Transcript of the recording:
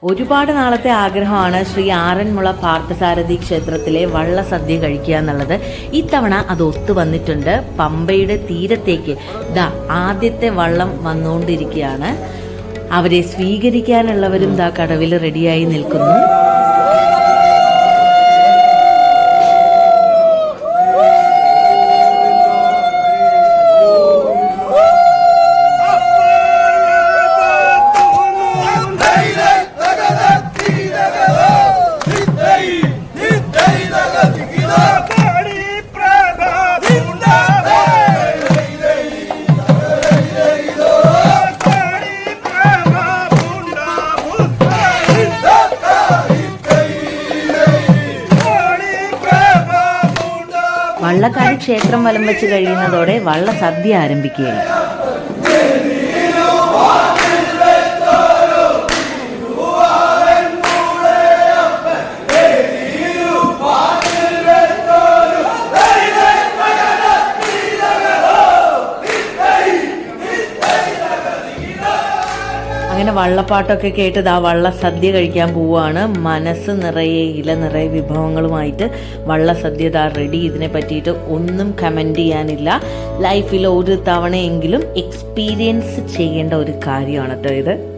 ഒരുപാട് നാളത്തെ ആഗ്രഹമാണ് ശ്രീ ആറന്മുള പാർത്ഥസാരഥി ക്ഷേത്രത്തിലെ വള്ളസദ്യ കഴിക്കുക എന്നുള്ളത്. ഇത്തവണ അത് ഒത്തു വന്നിട്ടുണ്ട്. പമ്പയുടെ തീരത്തേക്ക് ആദ്യത്തെ വള്ളം വന്നുകൊണ്ടിരിക്കുകയാണ്. അവരെ സ്വീകരിക്കാനുള്ളവരും കടവിൽ റെഡിയായി നിൽക്കുന്നു. വള്ളക്കാരി ക്ഷേത്രം വലം വെച്ച് കഴിയുന്നതോടെ വള്ളസദ്യ ആരംഭിക്കുകയാണ്. അങ്ങനെ വള്ളപ്പാട്ടൊക്കെ കേട്ട് വള്ളസദ്യ കഴിക്കാൻ പോവുകയാണ്. മനസ്സ് നിറയെ ഇല നിറയെ വിഭവങ്ങളുമായിട്ട് വള്ളസദ്യ റെഡി. ഇതിനെ പറ്റിയിട്ട് ഒന്നും കമൻറ്റ് ചെയ്യാനില്ല. ലൈഫിൽ ഒരു തവണയെങ്കിലും എക്സ്പീരിയൻസ് ചെയ്യേണ്ട ഒരു കാര്യമാണ് കേട്ടോ ഇത്.